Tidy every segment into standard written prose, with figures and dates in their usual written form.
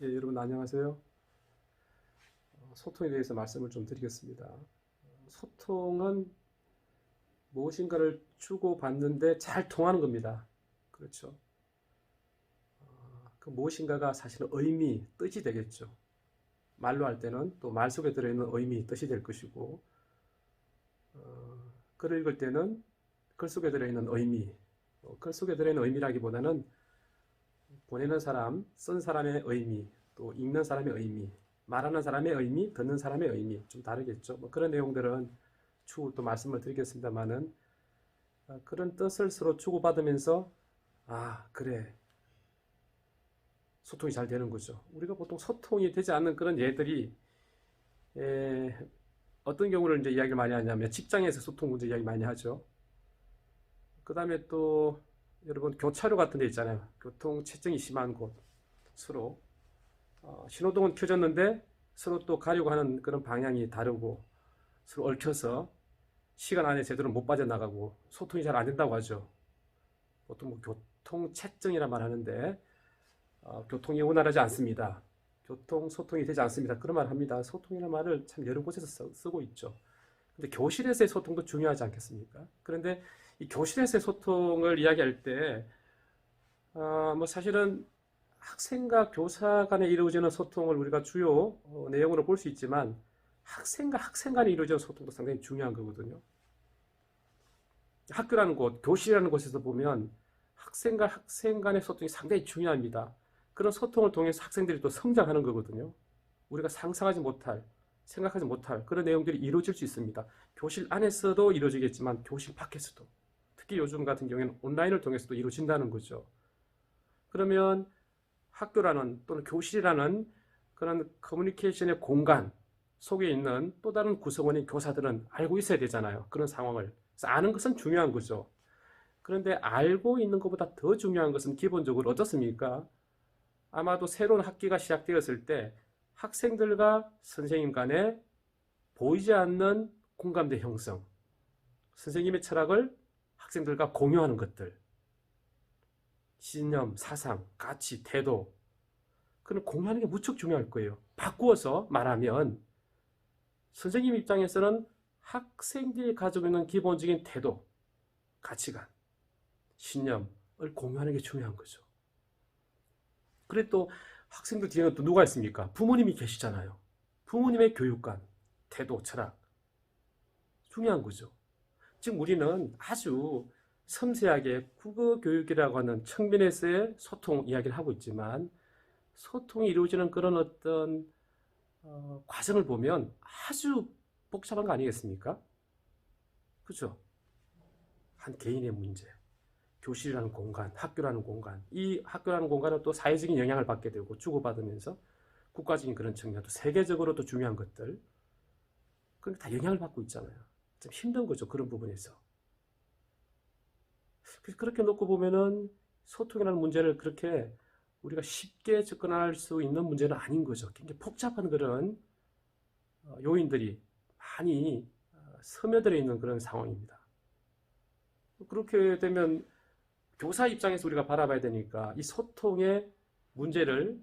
예, 여러분 안녕하세요. 소통에 대해서 말씀을 좀 드리겠습니다. 소통은 무엇인가를 주고받는데 잘 통하는 겁니다. 그렇죠. 그 무엇인가가 사실은 의미, 뜻이 되겠죠. 말로 할 때는 또 말 속에 들어있는 의미, 뜻이 될 것이고, 글을 읽을 때는 글 속에 들어있는 의미, 글 속에 들어있는 의미라기보다는 보내는 사람, 쓴 사람의 의미, 또 읽는 사람의 의미, 말하는 사람의 의미, 듣는 사람의 의미 좀 다르겠죠. 뭐 그런 내용들은 추후 또 말씀을 드리겠습니다만은 그런 뜻을 서로 주고받으면서 그래 소통이 잘 되는 거죠. 우리가 보통 소통이 되지 않는 그런 예들이 어떤 경우를 이제 이야기를 많이 하냐면 직장에서 소통 문제 이야기 많이 하죠. 그 다음에 또 여러분 교차로 같은 데 있잖아요. 교통 체증이 심한 곳 서로 신호등은 켜졌는데 서로 또 가려고 하는 그런 방향이 다르고 서로 얽혀서 시간 안에 제대로 못 빠져나가고 소통이 잘 안 된다고 하죠. 보통 뭐 교통체증이라 말하는데 교통이 원활하지 않습니다. 교통 소통이 되지 않습니다. 그런 말 합니다. 소통이라는 말을 참 여러 곳에서 쓰고 있죠. 근데 교실에서의 소통도 중요하지 않겠습니까? 그런데 이 교실에서의 소통을 이야기할 때 뭐 사실은 학생과 교사 간에 이루어지는 소통을 우리가 주요 내용으로 볼 수 있지만 학생과 학생 간에 이루어지는 소통도 상당히 중요한 거거든요. 학교라는 곳, 교실이라는 곳에서 보면 학생과 학생 간의 소통이 상당히 중요합니다. 그런 소통을 통해서 학생들이 또 성장하는 거거든요. 우리가 상상하지 못할, 생각하지 못할 그런 내용들이 이루어질 수 있습니다. 교실 안에서도 이루어지겠지만 교실 밖에서도, 특히 요즘 같은 경우에는 온라인을 통해서도 이루어진다는 거죠. 그러면 학교라는 또는 교실이라는 그런 커뮤니케이션의 공간 속에 있는 또 다른 구성원인 교사들은 알고 있어야 되잖아요. 그런 상황을. 그래서 아는 것은 중요한 거죠. 그런데 알고 있는 것보다 더 중요한 것은 기본적으로 어떻습니까? 아마도 새로운 학기가 시작되었을 때 학생들과 선생님 간에 보이지 않는 공감대 형성, 선생님의 철학을 학생들과 공유하는 것들, 신념, 사상, 가치, 태도, 그런 공유하는 게 무척 중요할 거예요. 바꾸어서 말하면 선생님 입장에서는 학생들이 가지고 있는 기본적인 태도, 가치관, 신념을 공유하는 게 중요한 거죠. 그래 또 학생들 뒤에는 또 누가 있습니까? 부모님이 계시잖아요. 부모님의 교육관, 태도, 철학 중요한 거죠. 지금 우리는 아주 섬세하게 국어 교육이라고 하는 측면에서의 소통 이야기를 하고 있지만 소통이 이루어지는 그런 어떤 과정을 보면 아주 복잡한 거 아니겠습니까? 그죠? 한 개인의 문제, 교실이라는 공간, 학교라는 공간, 이 학교라는 공간은 또 사회적인 영향을 받게 되고 주고받으면서 국가적인 그런 측면도 세계적으로도 중요한 것들, 그런 게 다 영향을 받고 있잖아요. 좀 힘든 거죠, 그런 부분에서. 그래서 그렇게 놓고 보면은 소통이라는 문제를 그렇게 우리가 쉽게 접근할 수 있는 문제는 아닌 거죠. 굉장히 복잡한 그런 요인들이 많이 스며들어 있는 그런 상황입니다. 그렇게 되면 교사 입장에서 우리가 바라봐야 되니까 이 소통의 문제를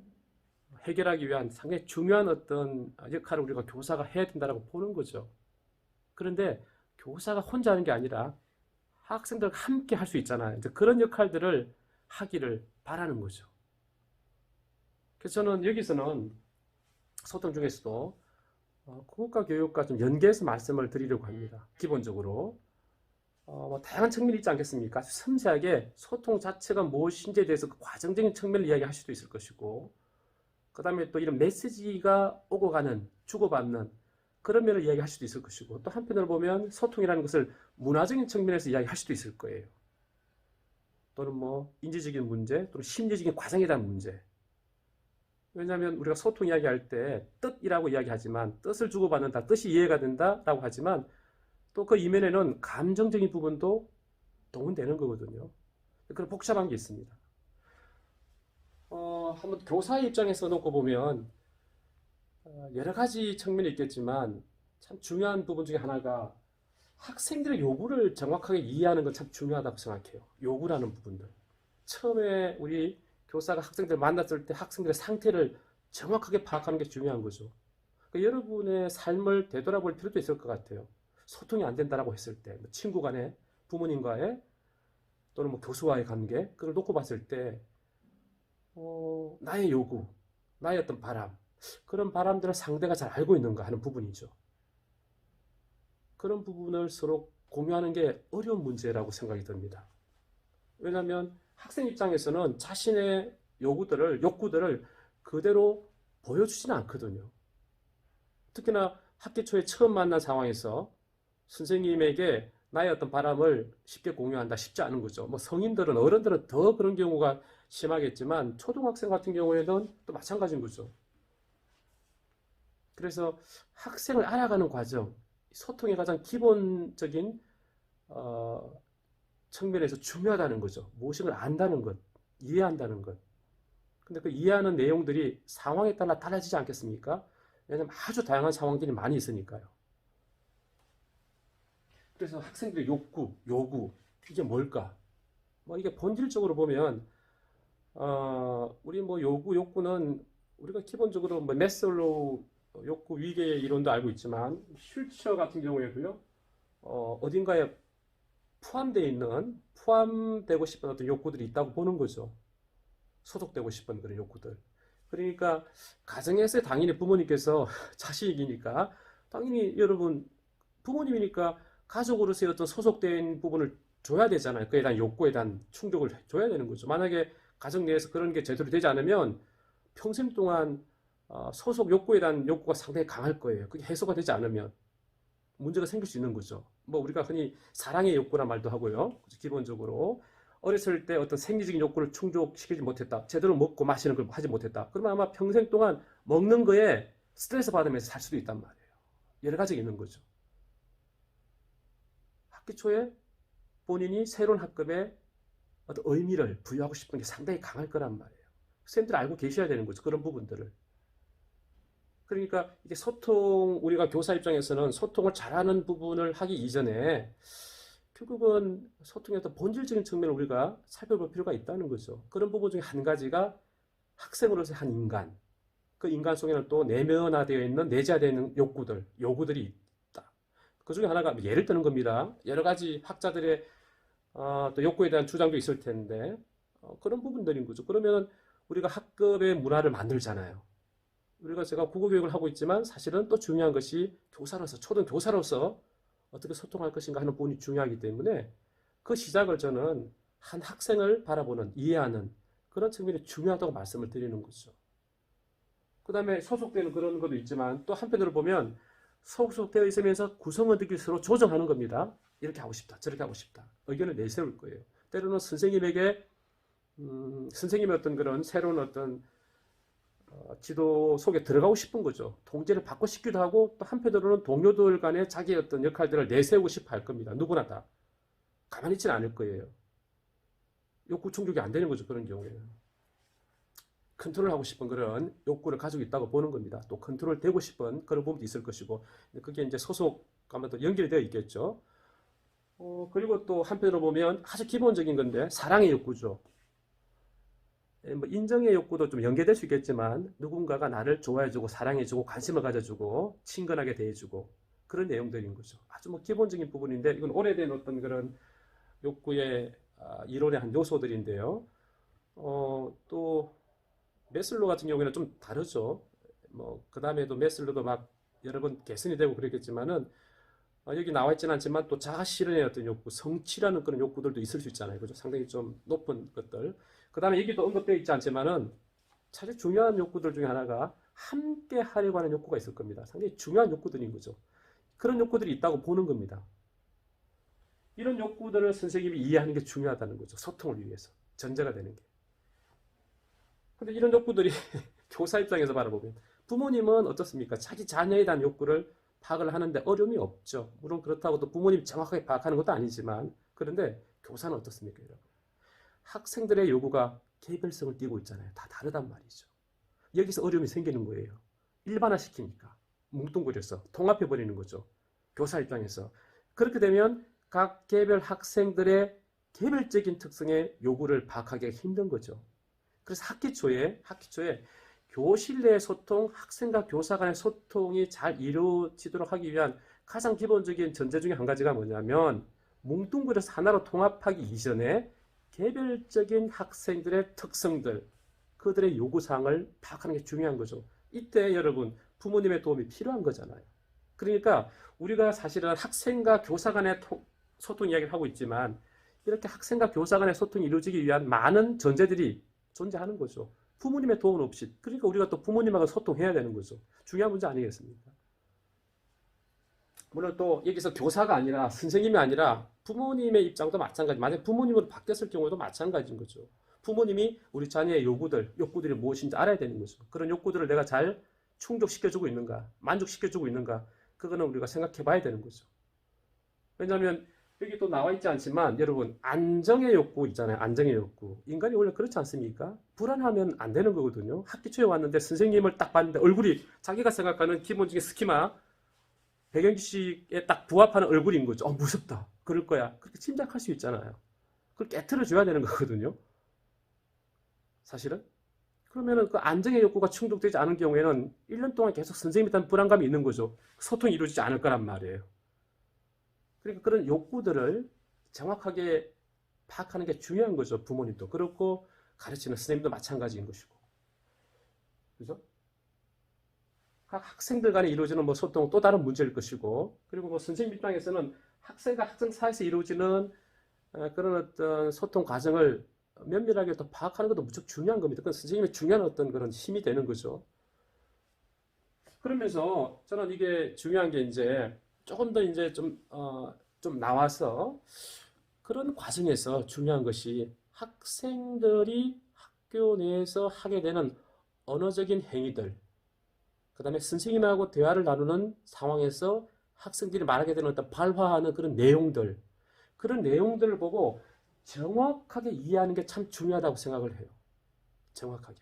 해결하기 위한 상당히 중요한 어떤 역할을 우리가 교사가 해야 된다고 보는 거죠. 그런데 교사가 혼자 하는 게 아니라 학생들과 함께 할 수 있잖아요. 이제 그런 역할들을 하기를 바라는 거죠. 그래서 저는 여기서는 소통 중에서도 국가 교육과 좀 연계해서 말씀을 드리려고 합니다. 기본적으로 뭐 다양한 측면이 있지 않겠습니까? 섬세하게 소통 자체가 무엇인지에 대해서 그 과정적인 측면을 이야기할 수도 있을 것이고, 그 다음에 또 이런 메시지가 오고 가는, 주고받는 그런 면을 이야기할 수도 있을 것이고, 또 한편으로 보면 소통이라는 것을 문화적인 측면에서 이야기할 수도 있을 거예요. 또는 뭐 인지적인 문제, 또는 심리적인 과정에 대한 문제. 왜냐하면 우리가 소통 이야기할 때 뜻이라고 이야기하지만 뜻을 주고받는다, 뜻이 이해가 된다라고 하지만 또 그 이면에는 감정적인 부분도 동원되는 거거든요. 그런 복잡한 게 있습니다. 한번 교사의 입장에서 놓고 보면 여러 가지 측면이 있겠지만 참 중요한 부분 중에 하나가 학생들의 요구를 정확하게 이해하는 건 참 중요하다고 생각해요. 요구라는 부분들. 처음에 우리 교사가 학생들 만났을 때 학생들의 상태를 정확하게 파악하는 게 중요한 거죠. 그러니까 여러분의 삶을 되돌아볼 필요도 있을 것 같아요. 소통이 안 된다라고 했을 때, 뭐 친구 간에, 부모님과의, 또는 뭐 교수와의 관계, 그걸 놓고 봤을 때, 나의 요구, 나의 어떤 바람, 그런 바람들을 상대가 잘 알고 있는가 하는 부분이죠. 그런 부분을 서로 공유하는 게 어려운 문제라고 생각이 듭니다. 왜냐하면 학생 입장에서는 자신의 욕구들을 그대로 보여주지는 않거든요. 특히나 학기 초에 처음 만난 상황에서 선생님에게 나의 어떤 바람을 쉽게 공유한다 쉽지 않은 거죠. 뭐 성인들은, 어른들은 더 그런 경우가 심하겠지만 초등학생 같은 경우에는 또 마찬가지인 거죠. 그래서 학생을 알아가는 과정, 소통의 가장 기본적인 측면에서 중요하다는 거죠. 무엇을 안다는 것, 이해한다는 것. 근데 그 이해하는 내용들이 상황에 따라 달라지지 않겠습니까? 왜냐하면 아주 다양한 상황들이 많이 있으니까요. 그래서 학생들의 요구, 이게 뭘까? 뭐 이게 본질적으로 보면, 우리 뭐 욕구는 우리가 기본적으로 뭐 매슬로우 욕구 위계 이론도 알고 있지만, 슐처 같은 경우에도요, 어딘가에 포함되고 싶은 어떤 욕구들이 있다고 보는 거죠. 소속되고 싶은 그런 욕구들. 그러니까 가정에서 당연히 부모님께서 자식이니까 당연히 여러분 부모님이니까 가족으로서의 어떤 소속된 부분을 줘야 되잖아요. 그에 대한 욕구에 대한 충족을 줘야 되는 거죠. 만약에 가정 내에서 그런 게 제대로 되지 않으면 평생 동안 소속 욕구에 대한 욕구가 상당히 강할 거예요. 그게 해소가 되지 않으면 문제가 생길 수 있는 거죠. 뭐 우리가 흔히 사랑의 욕구란 말도 하고요. 기본적으로 어렸을 때 어떤 생리적인 욕구를 충족시키지 못했다. 제대로 먹고 마시는 걸 하지 못했다. 그러면 아마 평생 동안 먹는 거에 스트레스 받으면서 살 수도 있단 말이에요. 여러 가지가 있는 거죠. 학기 초에 본인이 새로운 학급에 어떤 의미를 부여하고 싶은 게 상당히 강할 거란 말이에요. 선생님들 알고 계셔야 되는 거죠. 그런 부분들을. 그러니까 이게 우리가 교사 입장에서는 소통을 잘하는 부분을 하기 이전에 결국은 소통의 어떤 본질적인 측면을 우리가 살펴볼 필요가 있다는 거죠. 그런 부분 중에 한 가지가 학생으로서의 한 인간, 그 인간 속에는 또 내면화되어 있는, 내재화되어 있는 요구들이 있다. 그 중에 하나가 예를 드는 겁니다. 여러 가지 학자들의 또 욕구에 대한 주장도 있을 텐데 그런 부분들인 거죠. 그러면 우리가 학급의 문화를 만들잖아요. 제가 국어교육을 하고 있지만 사실은 또 중요한 것이 초등교사로서 어떻게 소통할 것인가 하는 부분이 중요하기 때문에 그 시작을 저는 한 학생을 바라보는, 이해하는 그런 측면이 중요하다고 말씀을 드리는 거죠. 그 다음에 소속되는 그런 것도 있지만 또 한편으로 보면 소속되어 있으면서 구성원들끼리 서로 조정하는 겁니다. 이렇게 하고 싶다, 저렇게 하고 싶다. 의견을 내세울 거예요. 때로는 선생님의 어떤 그런 새로운 어떤 지도 속에 들어가고 싶은 거죠. 통제를 받고 싶기도 하고 또 한편으로는 동료들 간에 자기의 어떤 역할들을 내세우고 싶어 할 겁니다. 누구나 다. 가만히 있지는 않을 거예요. 욕구 충족이 안 되는 거죠. 그런 경우에는. 컨트롤하고 싶은 그런 욕구를 가지고 있다고 보는 겁니다. 또 컨트롤 되고 싶은 그런 부분도 있을 것이고 그게 이제 소속감과 연결이 되어 있겠죠. 그리고 또 한편으로 보면 아주 기본적인 건데 사랑의 욕구죠. 뭐 인정의 욕구도 좀 연계될 수 있겠지만 누군가가 나를 좋아해주고 사랑해주고 관심을 가져주고 친근하게 대해주고 그런 내용들인 거죠. 아주 뭐 기본적인 부분인데 이건 오래된 어떤 그런 욕구의 이론의 한 요소들인데요. 또 메슬로 같은 경우에는 좀 다르죠. 뭐 그 다음에도 메슬로도 막 여러 번 개선이 되고 그랬겠지만은 여기 나와 있지는 않지만 또 자아 실현의 어떤 욕구, 성취라는 그런 욕구들도 있을 수 있잖아요. 그죠? 상당히 좀 높은 것들. 그 다음에 여기도 언급되어 있지 않지만은 사실 중요한 욕구들 중에 하나가 함께 하려고 하는 욕구가 있을 겁니다. 상당히 중요한 욕구들인 거죠. 그런 욕구들이 있다고 보는 겁니다. 이런 욕구들을 선생님이 이해하는 게 중요하다는 거죠. 소통을 위해서. 전제가 되는 게. 근데 이런 욕구들이 교사 입장에서 바라보면 부모님은 어떻습니까? 자기 자녀에 대한 욕구를 파악을 하는데 어려움이 없죠. 물론 그렇다고 또 부모님이 정확하게 파악하는 것도 아니지만 그런데 교사는 어떻습니까, 여러분? 학생들의 요구가 개별성을 띠고 있잖아요. 다 다르단 말이죠. 여기서 어려움이 생기는 거예요. 일반화시키니까 뭉뚱그려서 통합해버리는 거죠. 교사 입장에서. 그렇게 되면 각 개별 학생들의 개별적인 특성의 요구를 파악하기가 힘든 거죠. 그래서 학기 초에 교실 내 소통, 학생과 교사 간의 소통이 잘 이루어지도록 하기 위한 가장 기본적인 전제 중에 한 가지가 뭐냐면 뭉뚱그려서 하나로 통합하기 이전에 개별적인 학생들의 특성들, 그들의 요구사항을 파악하는 게 중요한 거죠. 이때 여러분 부모님의 도움이 필요한 거잖아요. 그러니까 우리가 사실은 학생과 교사 간의 소통 이야기를 하고 있지만 이렇게 학생과 교사 간의 소통이 이루어지기 위한 많은 전제들이 존재하는 거죠. 부모님의 도움 없이. 그러니까 우리가 또 부모님하고 소통해야 되는 거죠. 중요한 문제 아니겠습니까? 물론 또 여기서 교사가 아니라 선생님이 아니라 부모님의 입장도 마찬가지. 만약 부모님으로 바뀌었을 경우에도 마찬가지인 거죠. 부모님이 우리 자녀의 욕구들이 무엇인지 알아야 되는 거죠. 그런 욕구들을 내가 잘 충족시켜주고 있는가, 만족시켜주고 있는가, 그거는 우리가 생각해 봐야 되는 거죠. 왜냐하면 여기 또 나와 있지 않지만 여러분 안정의 욕구 있잖아요. 안정의 욕구. 인간이 원래 그렇지 않습니까? 불안하면 안 되는 거거든요. 학기 초에 왔는데 선생님을 딱 봤는데 얼굴이 자기가 생각하는 기본적인 스키마 배경지식에 딱 부합하는 얼굴인 거죠. 무섭다. 그럴 거야. 그렇게 짐작할 수 있잖아요. 그걸 깨트려 줘야 되는 거거든요. 사실은. 그러면은 그 안정의 욕구가 충족되지 않은 경우에는 1년 동안 계속 선생님에 대한 불안감이 있는 거죠. 소통이 이루어지지 않을 거란 말이에요. 그러니까 그런 욕구들을 정확하게 파악하는 게 중요한 거죠. 부모님도 그렇고 가르치는 선생님도 마찬가지인 것이고. 그죠? 각 학생들 간에 이루어지는 뭐 소통은 또 다른 문제일 것이고, 그리고 뭐 선생님 입장에서는 학생과 학생 사이에서 이루어지는 그런 어떤 소통 과정을 면밀하게 또 파악하는 것도 무척 중요한 겁니다. 그건 선생님의 중요한 어떤 그런 힘이 되는 거죠. 그러면서 저는 이게 중요한 게 이제 조금 더 이제 좀 나와서 그런 과정에서 중요한 것이 학생들이 학교 내에서 하게 되는 언어적인 행위들, 그 다음에 선생님하고 대화를 나누는 상황에서 학생들이 말하게 되는 어떤 발화하는 그런 내용들, 그런 내용들을 보고 정확하게 이해하는 게 참 중요하다고 생각을 해요. 정확하게.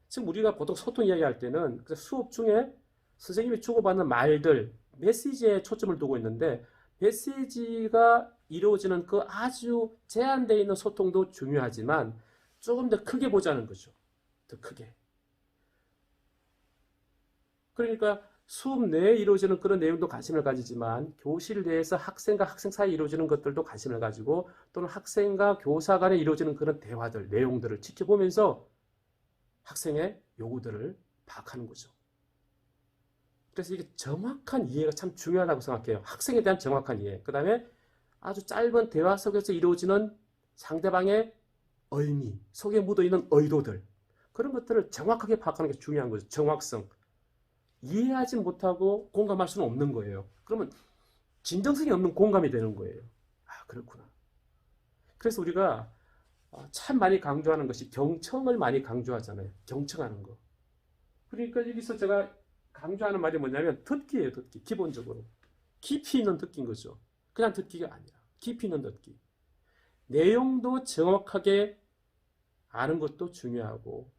지금 우리가 보통 소통 이야기할 때는 수업 중에 선생님이 주고받는 말들, 메시지에 초점을 두고 있는데 메시지가 이루어지는 그 아주 제한되어 있는 소통도 중요하지만 조금 더 크게 보자는 거죠. 더 크게. 그러니까 수업 내에 이루어지는 그런 내용도 관심을 가지지만 교실 내에서 학생과 학생 사이에 이루어지는 것들도 관심을 가지고 또는 학생과 교사 간에 이루어지는 그런 대화들, 내용들을 지켜보면서 학생의 요구들을 파악하는 거죠. 그래서 이게 정확한 이해가 참 중요하다고 생각해요. 학생에 대한 정확한 이해. 그 다음에 아주 짧은 대화 속에서 이루어지는 상대방의 의미, 속에 묻어있는 의도들. 그런 것들을 정확하게 파악하는 게 중요한 거죠. 정확성. 이해하지 못하고 공감할 수는 없는 거예요. 그러면 진정성이 없는 공감이 되는 거예요. 그렇구나. 그래서 우리가 참 많이 강조하는 것이 경청을 많이 강조하잖아요. 경청하는 거. 그러니까 여기서 제가 강조하는 말이 뭐냐면 듣기예요. 듣기. 기본적으로. 깊이 있는 듣기인 거죠. 그냥 듣기가 아니라 깊이 있는 듣기. 내용도 정확하게 아는 것도 중요하고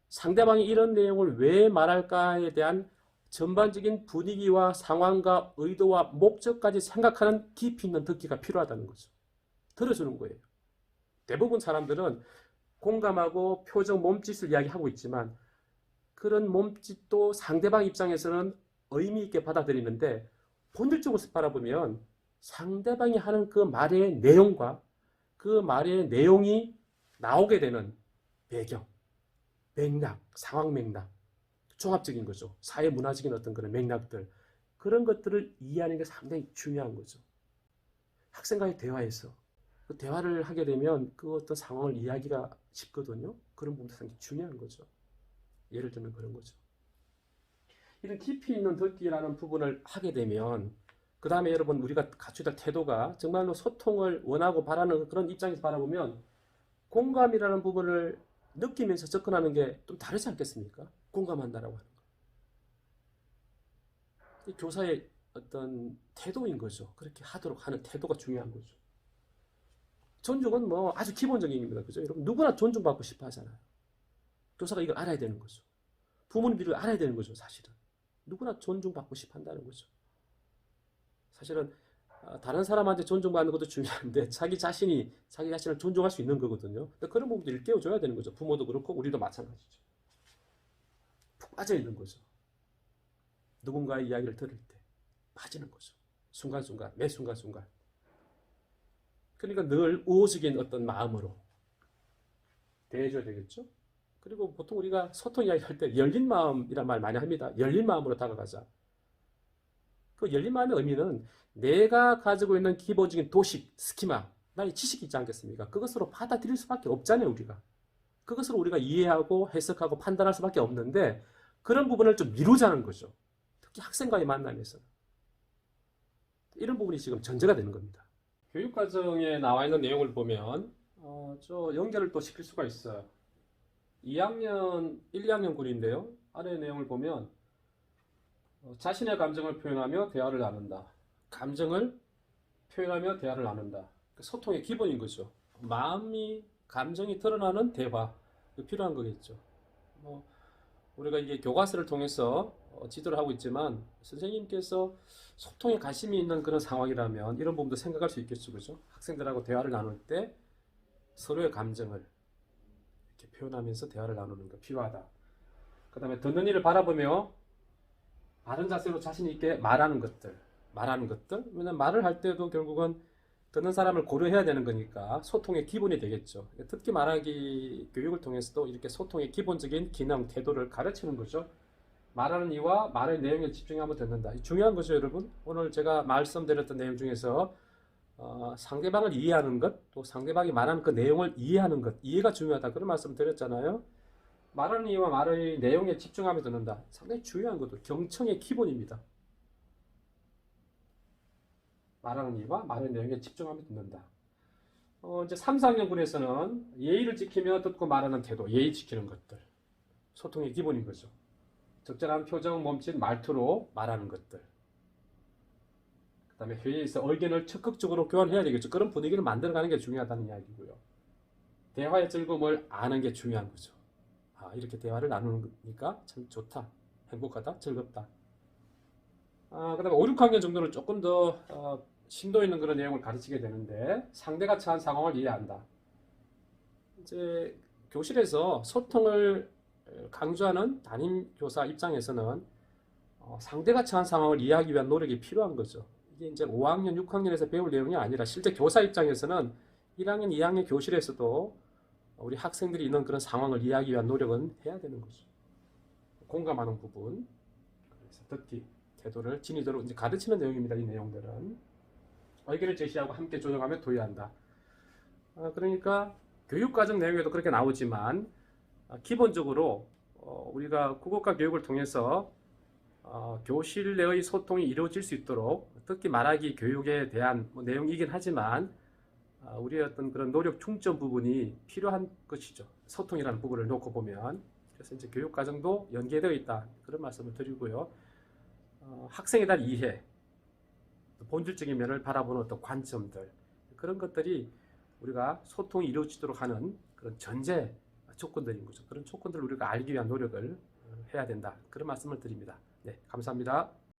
상대방이 이런 내용을 왜 말할까에 대한 전반적인 분위기와 상황과 의도와 목적까지 생각하는 깊이 있는 듣기가 필요하다는 거죠. 들어주는 거예요. 대부분 사람들은 공감하고 표정, 몸짓을 이야기하고 있지만 그런 몸짓도 상대방 입장에서는 의미 있게 받아들이는데 본질적으로 바라보면 상대방이 하는 그 말의 내용과 그 말의 내용이 나오게 되는 배경, 맥락, 상황 맥락, 종합적인 거죠. 사회 문화적인 어떤 그런 맥락들, 그런 것들을 이해하는 게 상당히 중요한 거죠. 학생과의 대화에서 그 대화를 하게 되면 그 어떤 상황을 이해하기가 쉽거든요. 그런 부분도 상당히 중요한 거죠. 예를 들면 그런 거죠. 이런 깊이 있는 듣기라는 부분을 하게 되면 그 다음에 여러분 우리가 갖춰야 될 태도가 정말로 소통을 원하고 바라는 그런 입장에서 바라보면 공감이라는 부분을 느끼면서 접근하는 게 좀 다르지 않겠습니까? 공감한다라고 하는 거. 이 교사의 어떤 태도인 거죠. 그렇게 하도록 하는 태도가 중요한 거죠. 존중은 뭐 아주 기본적인 겁니다. 그죠? 여러분 누구나 존중받고 싶어 하잖아요. 교사가 이걸 알아야 되는 거죠. 부모님들이 알아야 되는 거죠. 사실은. 누구나 존중받고 싶어 한다는 거죠. 사실은 다른 사람한테 존중받는 것도 중요한데 자기 자신이 자기 자신을 존중할 수 있는 거거든요. 그런 부분들을 깨워줘야 되는 거죠. 부모도 그렇고 우리도 마찬가지죠. 푹 빠져 있는 거죠. 누군가의 이야기를 들을 때 빠지는 거죠. 순간순간, 매 순간순간. 그러니까 늘 우호적인 어떤 마음으로 대해줘야 되겠죠. 그리고 보통 우리가 소통 이야기 할 때 열린 마음이란 말 많이 합니다. 열린 마음으로 다가가자. 그 열린 마음의 의미는 내가 가지고 있는 기본적인 도식, 스키마, 나의 지식이 있지 않겠습니까? 그것으로 받아들일 수밖에 없잖아요, 우리가. 그것으로 우리가 이해하고 해석하고 판단할 수밖에 없는데 그런 부분을 좀 미루자는 거죠. 특히 학생과의 만남에서. 이런 부분이 지금 전제가 되는 겁니다. 교육과정에 나와 있는 내용을 보면 저 연결을 또 시킬 수가 있어요. 2학년, 1, 2학년 글인데요. 아래 내용을 보면 자신의 감정을 표현하며 대화를 나눈다. 감정을 표현하며 대화를 나눈다. 소통의 기본인 거죠. 마음이, 감정이 드러나는 대화. 필요한 거겠죠. 우리가 이게 교과서를 통해서 지도를 하고 있지만 선생님께서 소통에 관심이 있는 그런 상황이라면 이런 부분도 생각할 수 있겠죠. 그죠? 학생들하고 대화를 나눌 때 서로의 감정을 이렇게 표현하면서 대화를 나누는 거 필요하다. 그 다음에 듣는 이를 바라보며 바른 자세로 자신 있게 말하는 것들. 왜냐면 말을 할 때도 결국은 듣는 사람을 고려해야 되는 거니까 소통의 기본이 되겠죠. 듣기 말하기 교육을 통해서도 이렇게 소통의 기본적인 기능, 태도를 가르치는 거죠. 말하는 이와 말의 내용에 집중하면 듣는다. 중요한 거죠, 여러분. 오늘 제가 말씀드렸던 내용 중에서 상대방을 이해하는 것, 또 상대방이 말하는 그 내용을 이해하는 것, 이해가 중요하다. 그런 말씀 드렸잖아요. 말하는 이와 말의 내용에 집중하며 듣는다. 상당히 중요한 것도 경청의 기본입니다. 말하는 이와 말의 내용에 집중하며 듣는다. 이제 3, 4학년군에서는 예의를 지키며 듣고 말하는 태도, 예의 지키는 것들. 소통의 기본인 거죠. 적절한 표정, 몸짓, 말투로 말하는 것들. 그 다음에 회의에서 의견을 적극적으로 교환해야 되겠죠. 그런 분위기를 만들어가는 게 중요하다는 이야기고요. 대화의 즐거움을 아는 게 중요한 거죠. 이렇게 대화를 나누니까 참 좋다, 행복하다, 즐겁다. 그 다음에 5, 6학년 정도는 조금 더 심도 있는 그런 내용을 가르치게 되는데 상대가 처한 상황을 이해한다. 이제 교실에서 소통을 강조하는 담임교사 입장에서는 상대가 처한 상황을 이해하기 위한 노력이 필요한 거죠. 이게 이제 5학년, 6학년에서 배울 내용이 아니라 실제 교사 입장에서는 1학년, 2학년 교실에서도 우리 학생들이 있는 그런 상황을 이해하기 위한 노력은 해야 되는 거죠. 공감하는 부분, 그래서 듣기, 태도를 진위대로 이제 가르치는 내용입니다. 이 내용들은 의견을 제시하고 함께 조정하며 도의한다. 그러니까 교육과정 내용에도 그렇게 나오지만 기본적으로 우리가 국어과 교육을 통해서 교실 내의 소통이 이루어질 수 있도록 듣기 말하기 교육에 대한 내용이긴 하지만 우리의 어떤 그런 노력 중점 부분이 필요한 것이죠. 소통이라는 부분을 놓고 보면. 그래서 이제 교육과정도 연계되어 있다. 그런 말씀을 드리고요. 학생에 대한 이해, 본질적인 면을 바라보는 어떤 관점들, 그런 것들이 우리가 소통이 이루어지도록 하는 그런 전제 조건들인 거죠. 그런 조건들을 우리가 알기 위한 노력을 해야 된다. 그런 말씀을 드립니다. 네, 감사합니다.